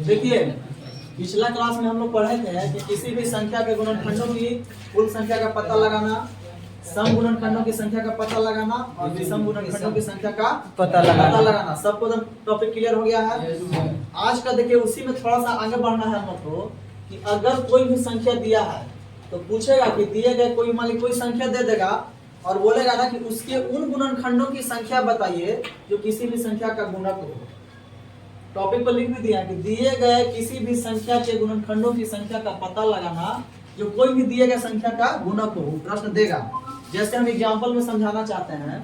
देखिए पिछला क्लास में हम लोग पढ़े थे कि किसी भी संख्या के गुणनखंडों की कुल संख्या का पता लगाना, सम गुणनखंडों की संख्या का पता लगाना और विषम गुणनखंडों की संख्या का पता लगाना। सबको टॉपिक क्लियर हो गया है। आज का देखिए उसी में थोड़ा सा आगे बढ़ना है हमको कि अगर कोई भी संख्या दिया है तो पूछेगा कि दिए गए कोई मान लीजिए कोई संख्या दे देगा और बोलेगा ना कि उसके उन गुणनखंडों की संख्या बताइए जो किसी भी संख्या का गुणक हो। टॉपिक पर लिख भी दिया कि दिए गए किसी भी संख्या के गुणनखंडों की संख्या का पता लगाना जो कोई भी दिए गए संख्या का गुणक हो। प्रश्न देगा जैसे हम एग्जांपल में समझाना चाहते हैं।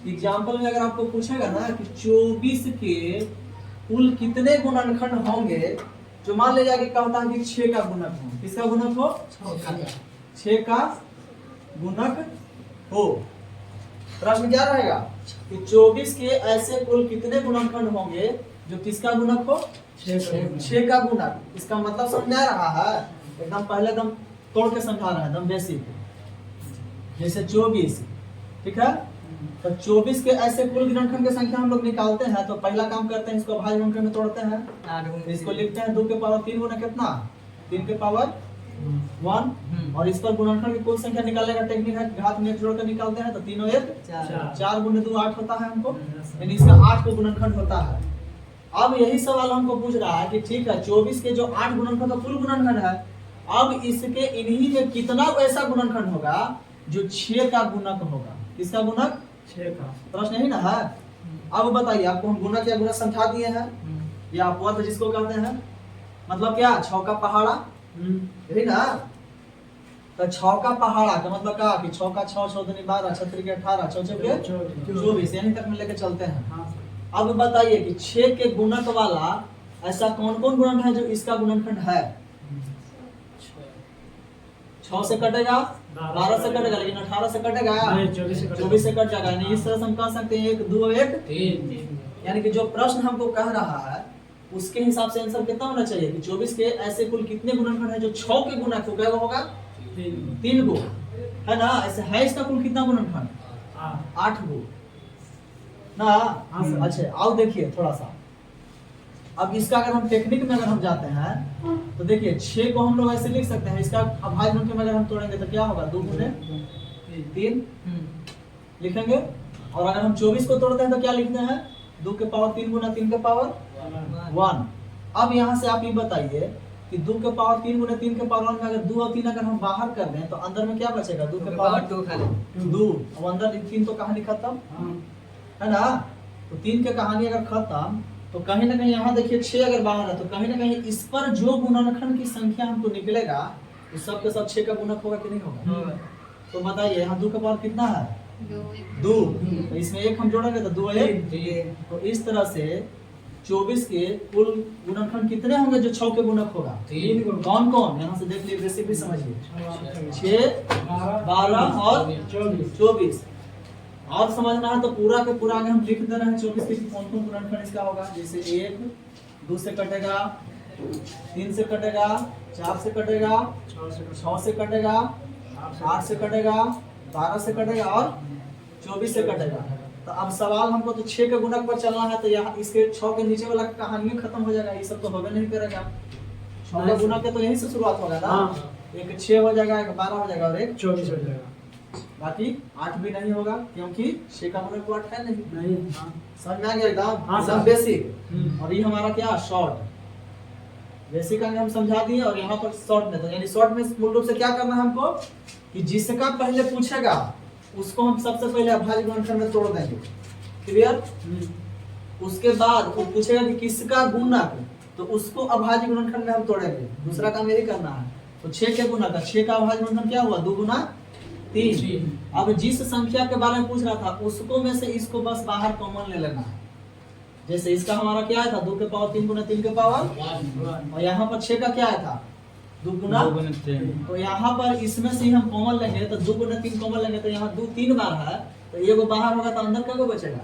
एग्जांपल में अगर आपको पूछेगा ना कि 24 के कुल कितने गुणनखंड होंगे, जो मान लीजिए कि कहता है कि 6 का गुणक हो। किसका गुणक हो? 6 का गुणक हो। प्रश्न क्या रहेगा कि 24 के ऐसे कुल कितने गुणनखंड होंगे जो किसका गुणक हो? 6 का गुणक। इसका मतलब समझा रहा है एकदम पहले एकदम तोड़ के समझा रहा है एकदम बेसिक। जैसे 24 ठीक है, तो 24 के ऐसे कुल गुणनखंड की संख्या हम लोग निकालते हैं तो पहला काम करते हैं इसको भाज्य गुणनखंड में तोड़ते हैं। इसको लिखते हैं 2 के पावर 3 गुना कितना? 3 के पावर 1 और इस पर गुणनखंड की कुल संख्या निकालने का टेक्निक है घात में 1 जोड़कर निकालते हैं तो 3 और 1 4 गुने 2 8 होता है हमको, यानी इसका 8 को गुणनखंड होता है। अब यही सवाल हमको पूछ रहा है कि ठीक है 24 के जो 8 गुणनखंड का कुल गुणनखंड है, अब इसके इन्हीं में कितना ऐसा गुणनखंड होगा जो 6 का गुणक होगा। किसका गुणक? 6 का। प्रश्न यही ना है। अब बताइए आपको हम गुणक या गुणक समझा दिए हैं या अपवर्ग जिसको कहते हैं, मतलब क्या? 6 का पहाड़ा, यही ना। तो 6 का पहाड़ा का मतलब क्या कि 6 का 6 6 दूनी 12 6 के 18 6 के 24 यानी तक में लेके चलते हैं। अब बताइए कि 6 के गुणक वाला ऐसा कौन कौन गुणनखंड है जो इसका गुणनखंड है? 6 से कटेगा, 12 से कटेगा, लेकिन 18 से कटेगा, 24 से कट जाएगा। यानी इस तरह से हम कह सकते हैं 1 2 1 3। यानी कि जो प्रश्न हमको कह रहा है उसके हिसाब से आंसर कितना होना चाहिए कि 24 के ऐसे कुल कितने गुणनखंड है जो 6 के गुणक हो? क्या होगा? 3 गो है ना। ऐसे है इसका कुल कितना गुणनखंड? 8 गो ना। अच्छा आओ देखिए थोड़ा सा। अब इसका अगर हम टेक्निक में अगर हम जाते हैं तो देखिए 6 को हम लोग ऐसे लिख सकते हैं। इसका अभाज्य गुणनखंड में अगर हम तोड़ेंगे तो क्या होगा? 2 गुने 3 लिखेंगे। और अगर हम 24 को तोड़ते हैं तो क्या लिखते हैं? 2 के पावर 3 गुना 3 के पावर 1। अब यहाँ से आप ये बताइए कि 2 के पावर 3 गुना 3 के पावर 1 में अगर 2 और 3 अगर हम बाहर कर दें तो अंदर में क्या बचेगा? 2 के पावर 2। अब अंदर 3 तो कहानी खत्म है ना। तो 3 के कहानी अगर खत्म तो कहीं ना कहीं यहाँ देखिए 6 अगर बाहर है तो कहीं ना कहीं इस पर जो गुणनखंड की संख्या हमको निकलेगा तो सब के सब 6 का गुणक होगा कि नहीं होगा? तो बताइए यहाँ 2 का पावर कितना है? 2। तो इसमें 1 हम जोड़ेंगे तो 2 1। तो इस तरह से 24 के कुल गुणनखंड कितने होंगे जो 6 के गुणक होगा? 3। कौन कौन? यहाँ से देख लीजिए, रेसिपी समझिए। 6 12 और 24। और समझना है तो पूरा के पूरा हम लिख दे रहे हैं 24 के कौन कौन गुणनखंड इसका होगा। जैसे 1 2 से कटेगा, 3 से कटेगा, 4 से कटेगा, 6 से कटेगा, 8 से कटेगा, 12 से कटेगा और 24 से कटेगा। तो अब सवाल हमको तो 6 के गुणक पर चलना है तो यहाँ इसके 6 के नीचे वाला कहानी खत्म हो जाएगा। ये सब तो होगा नहीं करेगा। 6 का गुणक है तो यहीं से शुरुआत होगा ना। एक 6 हो जाएगा, एक 12 हो जाएगा और एक 24 हो जाएगा। बाकी 8 भी नहीं होगा क्योंकि 6 का गुणक 8 है नहीं। समझ में आ गया एकदम बेसिक। और ये हमारा क्या शॉर्ट बेसिक हम समझा दिए और यहाँ पर शॉर्ट में तो यानी शॉर्ट में मूल रूप से क्या करना है हमको कि जिसका पहले पूछेगा उसको हम सबसे पहले अभाज्य गुणनखंड में तोड़ देंगे। क्लियर? उसके बाद वो पूछेगा कि किसका गुणक तो उसको अभाज्य गुणनखंड में हम तोड़ेंगे। दूसरा काम यही करना है। तो 6 के गुणक, 6 का अभाज्य गुणनखंड क्या हुआ? 2 गुना 3। अब जिस संख्या के बारे में पूछ रहा था उसको में से इसको बस बाहर कॉमन ले लेना है। जैसे इसका हमारा क्या था? 2 के पावर 3 गुना 3 के पावर और यहाँ पर 6 का क्या था? 2 गुना 3। तो यहाँ पर इसमें से ही हम कॉमन लेंगे तो 2 गुना 3 कॉमन लेंगे तो यहाँ 2 3 बार है तो ये को बाहर होगा तो अंदर क्या बचेगा?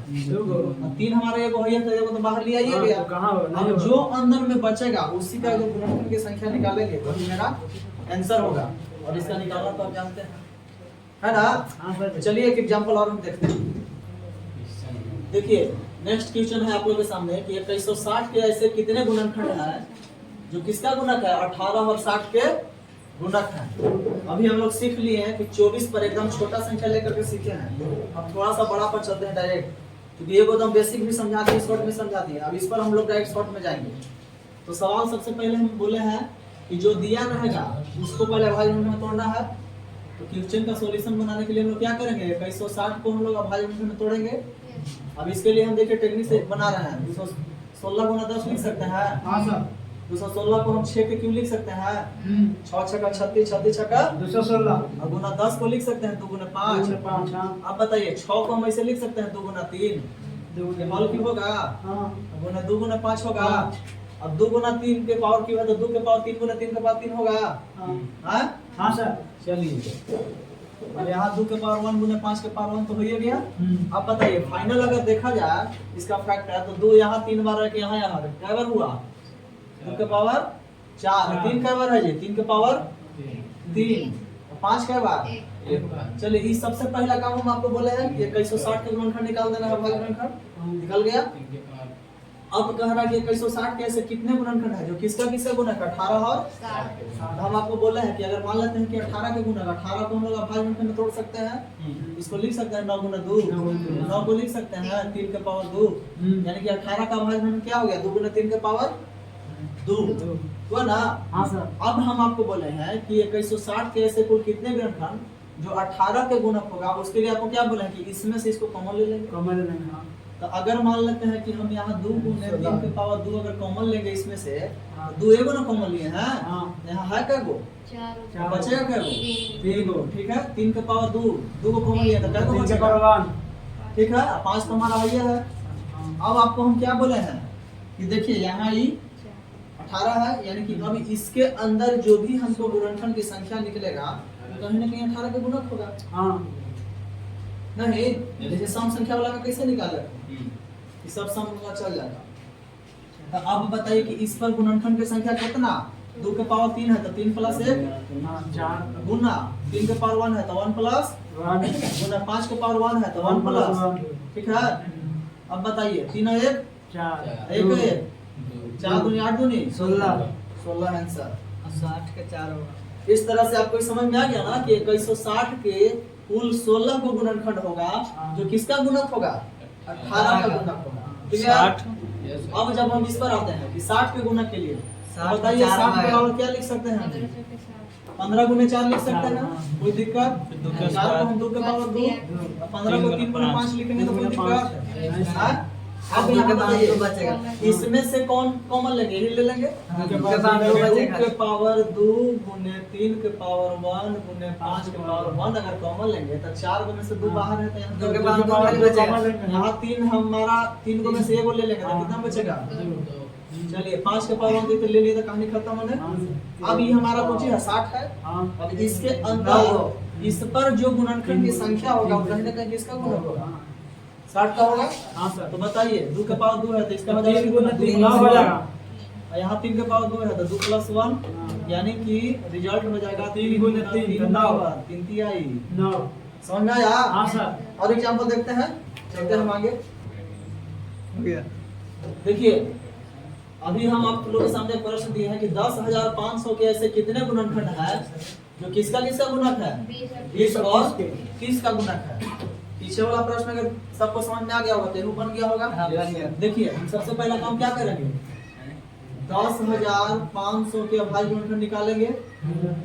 3 हमारा ये है तो ये को तो बाहर लिया ही गया। अब जो अंदर में बचेगा उसी का जो गुणनखंड की संख्या निकालेंगे वही मेरा आंसर होगा। और इसका निकालना तो आप जानते हैं है ना। चलिए एक एग्जांपल और हम देखते हैं। देखिए नेक्स्ट क्वेश्चन है आप लोगों के सामने कि 2160 के ऐसे कितने गुणनखंड हैं जो किसका गुणक है, 18 और 60 के गुणक है। अभी हम लोग सीख लिए हैं कि 24 पर एकदम छोटा संख्या लेकर के सीखे हैं। अब थोड़ा सा बड़ा पर चलते हैं डायरेक्ट, क्योंकि ये एकदम बेसिक भी समझा दिए, शॉर्ट में समझा दिए। अब इस पर हम लोग डायरेक्ट शॉर्ट में जाएंगे। तो सवाल सबसे पहले हम बोले हैं कि जो दिया रहेगा उसको पहले अभाज्य में तोड़ना है। तो क्वेश्चन का सॉल्यूशन बनाने के लिए हम लोग क्या करेंगे, 2160 को हम लोग अभाज्य में तोड़ेंगे। अब इसके लिए हम देखिए टेक्निक से बना रहे हैं। 216 गुना 10 लिख सकते हैं। हाँ सर। 216 को हम 6 के क्यों लिख सकते हैं, 6 छक्का 36, 36 छक्का 216 और गुना 10 को लिख सकते हैं 2 गुना 5। 5। अब बताइए 6 को हम ऐसे लिख सकते हैं 2 गुना 3, हल की होगा। गुना 2 गुना 5 होगा। अब 2 गुना 3 के पावर की है तो 2 के पावर 3 गुना 3 के पावर 3 होगा। हाँ सर। चलिए अब यहाँ 2 के पावर 1 गुना 5 के पावर 1 तो हो ही गया। अब बताइए फाइनल अगर देखा जाए इसका फैक्टर तो 2 यहाँ 3 बार है कि यहाँ क्या बार हुआ, 2 के पावर 4, 3 का बार है जी, 3 के पावर 3, 5 का बार 1। चलिए इस सबसे पहला काम हम आपको बोले हैं कि 2160 के गुणनखंड निकाल देना है, भाग गुणनखंड निकल गया। अब कह रहा है कि 2160 के ऐसे कितने गुणनखंड है जो किसका किसका गुणक, 18 और 60। हम आपको बोले हैं कि अगर मान लेते हैं कि 18 के गुणक, 18 को हम लोग अभाज्य गुणनखंड में तोड़ सकते हैं। इसको लिख सकते हैं 9 गुना 2, 9 को लिख सकते हैं 3 के पावर 2, यानी कि 18 का अभाज्य गुणनखंड क्या हो गया, 2 गुना 3 के पावर 2 हुआ ना। हाँ सर। अब हम आपको बोले हैं कि 2160 के ऐसे कुल कितने गुणनखंड जो 18 के गुणक होगा, उसके लिए आपको क्या बोले हैं कि इसमें से इसको कॉमन ले लेंगे। कॉमन ले लेंगे। तो अगर मान लेते हैं कि हम यहाँ 2 गुने 3 के पावर 2 अगर कॉमन लेंगे इसमें से, 2 एगो ना कॉमन लिए हैं, यहाँ है क्या गो, 4 बचेगा क्या गो, 3 गो। ठीक है, 3 के पावर 2 को कॉमन लिया था, क्या गो बचेगा, ठीक है। 5 तो हमारा ये है। अब आपको हम क्या बोले हैं कि देखिए यहाँ ही 18 है, यानी कि अब इसके अंदर जो भी हमको गुणनखंड की संख्या निकलेगा कहीं ना कहीं 18 के गुणक होगा। नहीं, जैसे सम संख्या वाला में कैसे निकाले, ये सब सम वाला चल जाएगा। तो अब बताइए कि इस पर गुणनखंड की संख्या कितना, 2 के पावर 3 है तो 3 प्लस 1 4 गुना 3 के पावर 1 है तो 1 प्लस 1 गुना 5 के पावर 1 है तो 1 प्लस, ठीक है। अब बताइए 3 और 1 4, 1 1 4 दूनी 8 दूनी 16 आंसर, 60 के 4 होगा। इस तरह से आपको समझ में आ गया ना कि 2160 के कुल 16 को गुणनखंड होगा जो किसका गुणक होगा, 18 का गुणक होगा, ठीक है। अब जब हम इस पर आते हैं कि 60 के गुणक के लिए बताइए 60 के बराबर क्या लिख सकते हैं, 15 गुने 4 लिख सकते हैं, कोई दिक्कत, 4 को हम 2 के पावर 2, 15 को 3 गुने 5 लिखेंगे तो कोई दिक्कत है। अब यहाँ बताइए बचेगा इसमें से कौन कॉमन लेंगे, यही ले लेंगे, 2 के पावर 2 गुने 3 के पावर 1 गुने 5 के पावर 1 अगर कॉमन लेंगे तो 4 में से 2 बाहर है तो यहाँ 2 के पावर बचेगा, यहाँ 3 हमारा 3 को में से 1 ले लेंगे तो कितना बचेगा। चलिए 5 के पावर 1 ले लिए तो कहानी खत्म होने। अब ये हमारा कुछ 60 है। अब इसके अंदर इस पर जो गुणनखंड की संख्या होगा वो कहीं ना कहीं किसका गुणक होगा, 60 का होगा। हाँ सर। तो बताइए 2 के पावर 2 है तो इसका हो जाएगा 3 हो जाएगा, यहाँ 3 के पावर 2 है तो 2 प्लस 1 यानी कि रिजल्ट हो जाएगा 3 गुने 3 9, 3 3 आई 9। समझ में आया। हाँ सर। और एग्जांपल देखते हैं, चलते हैं हम आगे। देखिए अभी हम आप लोगों के सामने प्रश्न दिए हैं कि 10,500 के ऐसे कितने गुणनखंड है जो किसका किसका गुणक है, 20 और 30 का गुणक है। पीछे वाला प्रश्न अगर सबको समझ में आ गया होगा तो बन गया होगा। देखिए हम सबसे पहला काम क्या करेंगे, 10,500 के अभाज्य गुणनखंड निकालेंगे।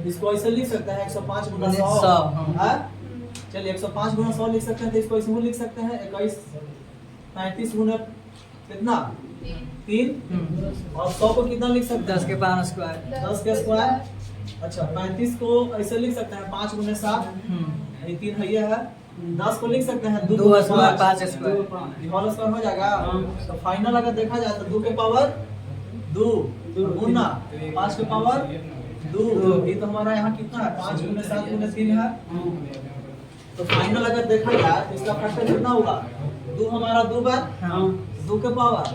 इसको ऐसे लिख सकते हैं 105 गुना 100 है। चलिए 105 गुना 100 लिख सकते हैं तो इसको ऐसे लिख सकते हैं 21 35 गुना कितना 3 और 100 को कितना लिख सकते हैं 10 के पावर स्क्वायर, 10 के स्क्वायर। अच्छा 35 को ऐसे लिख सकते हैं 5 गुना 7 ये 3 है, ये है। 10 को लिख सकते हैं 2 स्क्वायर 5 स्क्वायर, होल स्क्वायर हो जाएगा। तो फाइनल अगर देखा जाए तो 2 के पावर 2 गुना 5 के पावर 2, ये तो हमारा यहाँ कितना है 5 गुना 7 गुना 3 है। तो फाइनल अगर देखा जाए तो इसका फैक्टर कितना होगा, 2 हमारा 2 बार 2 के पावर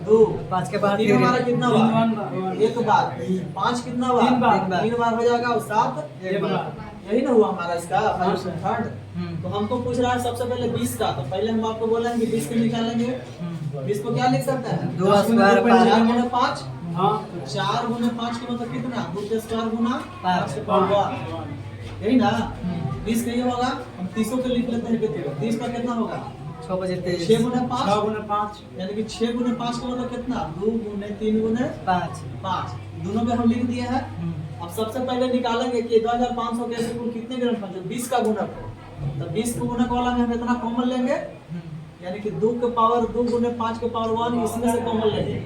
2, 5 के पावर 3 हमारा कितना बार 1 बार, 5 कितना बार 3 बार हो जाएगा और 7 1 बार। यही ना हुआ हमारा इसका थर्ड। तो हमको पूछ रहा है सबसे पहले 20 का, तो पहले हम आपको बोले हैं कि 20 के निकालेंगे। 20 को क्या लिख सकते हैं 2 स्क्वायर 5 गुना 5 हाँ। तो 4 गुने 5 का मतलब कितना? 2 के स्क्वायर गुना 5 के पावर 1, यही ना? 20 का ये होगा, हम 30 को लिख लेते हैं कितने? 30 का कितना होगा? 6 गुने 5 यानी कि 6 गुने 5 का मतलब कितना? 2 गुने 3 गुने 5 दोनों पे हम लिख दिए हैं। अब सबसे पहले निकालेंगे कि 2500 के ऐसे कुल कितने गुणनफल जो 20 का गुणक हो, तो 20 को गुणक वाला में हम इतना कॉमन लेंगे, यानी कि 2 के पावर 2 गुने 5 के पावर 1 इसमें से कॉमन लेंगे।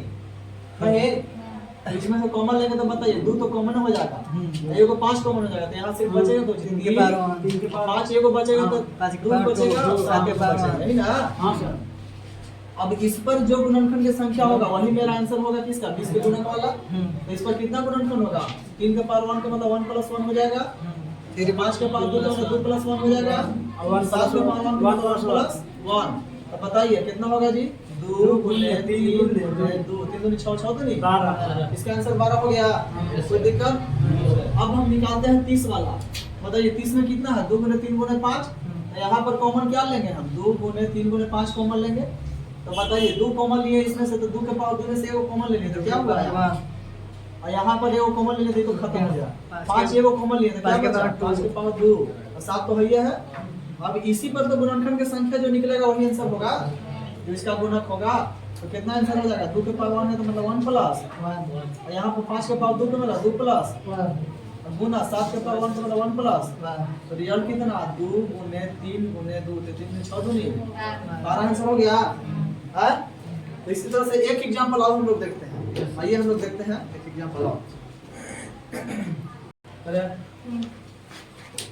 इसमें से कॉमन लेंगे तो बताइए 2 तो कॉमन हो जाएगा, एगो 5 कॉमन हो जाएगा, तो यहाँ से बचेगा तो 3 के पावर 5 एगो बचेगा तो 2 बचेगा और 7 के पावर 5 है ना? हां सर। अब इस पर जो गुणनखंड की संख्या होगा वही मेरा आंसर होगा किसका? 20 के गुणक वाला। तो इस पर कितना गुणनखंड होगा? 3 के पावर 1 का मतलब 1 + 1 हो जाएगा, फिर 5 के पावर 2 का मतलब 2 + 1 हो जाएगा, और 7 के पावर 1 का मतलब 1 + 1। तो बताइए कितना होगा जी? 2 गुने 3 गुने 2 3 दूनी 6 6 तो नहीं 12। इसका आंसर 12 हो गया। कोई दिक्कत? अब हम निकालते हैं 30 वाला। बताइए 30 में कितना है? 2 गुने 3 गुने 5। यहाँ पर कॉमन क्या लेंगे हम? 2 गुने 3 गुने 5 कॉमन लेंगे। तो बताइए 2 कॉमन लिए इसमें से, तो 2 के पावर 2 में से एगो कॉमन लेंगे तो क्या होगा? और यहाँ पर एगो कॉमन ले लेते तो खत्म हो जाए। 5 एगो कॉमन लिए तो क्या बचा? 5 के पावर 2 और 7 तो है। अब इसी पर तो गुणनखंड की संख्या जो निकलेगा वही आंसर होगा, जो इसका गुणक होगा। तो कितना आंसर हो जाएगा? 2 के पावर 1 है तो मतलब 1 + 1, और यहाँ पर 5 के पावर 2 का मतलब 2 + 1 और गुना 7 के पावर 1 का मतलब 1 + 1। तो रिजल्ट कितना? 2 गुने 3 गुने 2 तो 3 में 6 दूनी 12 आंसर हो गया है। तो इसी तरह से एक एग्जांपल और हम लोग देखते हैं। आइए हम लोग देखते हैं एक एग्जांपल और।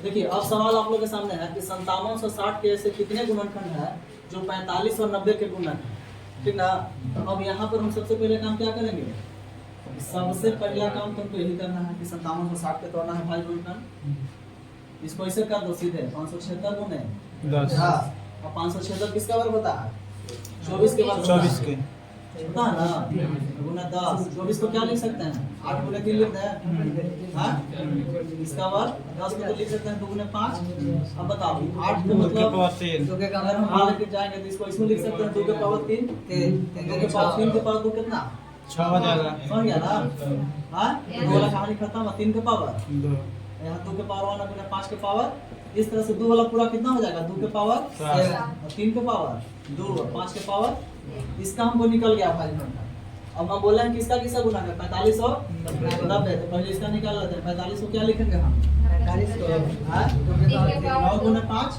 देखिए अब सवाल आप लोग के सामने है कि 5760 के ऐसे कितने गुणनखंड है जो 45 और 90 के गुणक है, ठीक ना? तो अब यहाँ पर हम सबसे पहले काम क्या करेंगे? सबसे पहला काम तुमको यही करना है कि 5760 पे तोड़ना है भाई गुणनखंड। इसको ऐसे कर दो सीधे 576 गुने 10 और 576 किसका वर्ग होता है? 24 के वर्ग 24 के होता है ना, गुना 10। 24 को क्या लिख सकते हैं? 8 गुने 3 लिखते हैं, हाँ? इसका वर्ग 10 को तो लिख सकते हैं 2 गुने 5। अब बताओ 8 के मतलब अगर हम मान लेके जाएंगे तो इसको इसमें लिख सकते हैं 2 के पावर 3 2 के पावर 3 के पावर 2 कितना? 6 हो जाएगा, समझ गया ना? हाँ, 2 वाला कहानी खत्म। 3 के पावर 2, यहाँ 2 के पावर 1 गुना 5 के पावर, इस तरह से 2 वाला पूरा कितना हो जाएगा? 2 के पावर 7 और 3 के पावर 2 और 5 के पावर। इसका हमको निकल गया भाई घंटा। अब हम बोले हैं किसका किसका गुना है? 45 और 90। तो पहले इसका निकाल लेते हैं। 45 को क्या लिखेंगे हम? 45 को 9 गुना 5,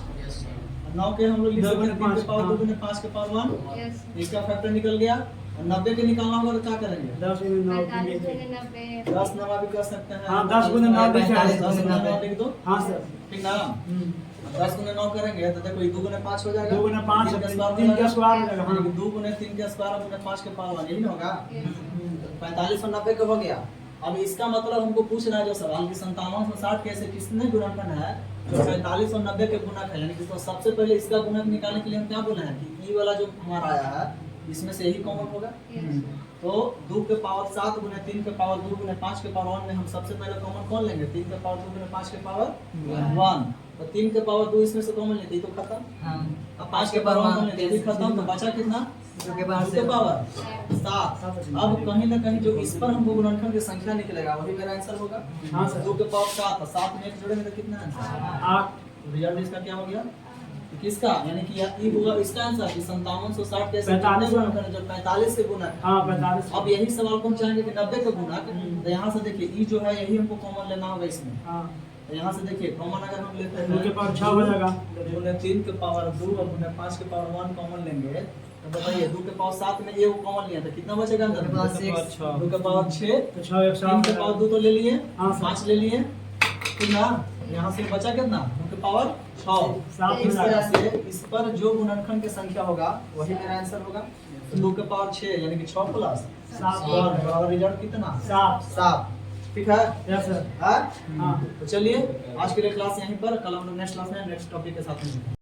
9 के हम लोग लिख सकते हैं 3 के पावर 2 गुना 5 के पावर 1। इसका फैक्टर निकल गया। और 90 के निकालना होगा तो क्या करेंगे? 10 गुने 9 10 9 भी कर सकते हैं। हां 10 गुने 9 भी 10 गुने 9 लिख दो। हां सर, ठीक ना? 10 गुने 9 करेंगे तो देखो 2 गुने 5 हो जाएगा, 2 गुने 5 3 के स्क्वायर हो जाएगा। हां 2 गुने 3 के स्क्वायर गुने 5 के पावर 1, यही ना होगा? 45 और 90 का हो गया। अब इसका मतलब हमको पूछना है जो सवाल कि 5760 कैसे किसने गुणनखंड है जो 45 और 90 के गुणक है, यानी कि तो सबसे पहले इसका गुणक निकालने के लिए हम क्या बोले हैं कि ई वाला जो हमारा आया है इसमें से यही कॉमन होगा। तो 2 के पावर 7 गुने 3 के पावर 2 गुने 5 के पावर 1 में हम सबसे पहले कॉमन कौन लेंगे? 3 के पावर 2 गुने 5 के पावर 1। तो 3 के पावर 2 इसमें से कॉमन लेते ही तो खत्म। अब 5 के पावर 1 लेते ही खत्म। तो बचा कितना? 2 के पावर 7। अब कहीं ना कहीं जो इस पर हमको गुणनखंड की संख्या निकलेगा वही मेरा आंसर होगा। हां सर, 2 के पावर 7 और 7 में 1 जोड़ेंगे तो कितना आंसर? 8। रिजल्ट इसका क्या हो गया? किसका? यानी कि ये होगा इसका आंसर कि 5760 कैसे कितने गुणक है जो 45 के गुणक। हां 45। अब यही सवाल को हम चाहेंगे कि 90 के गुणक। तो यहां से देखिए ई जो है यही हमको कॉमन लेना होगा इसमें। हां तो यहां से देखिए कॉमन अगर हम लेते हैं 2 के पावर 6 हो जाएगा, गुने 3 के पावर 2 और गुने 5 के पावर 1 कॉमन लेंगे तो बताइए 2 के पावर 7 में ये कॉमन लिया तो कितना बचेगा अंदर? 2 के पावर 6 तो 6 1 7 के पावर 2 तो ले लिए, 5 ले लिए, ठीक ना? यहाँ से बचा कितना? 2 के पावर 6। इस तरह से इस पर जो गुणनखंड की संख्या होगा वही मेरा आंसर होगा। 2 के पावर 6 यानी कि 6 + 7 और रिजल्ट कितना? 7। ठीक है? Yes sir. हां तो चलिए आज के लिए क्लास यहीं पर, कल हम लोग नेक्स्ट क्लास में नेक्स्ट टॉपिक के साथ मिलेंगे।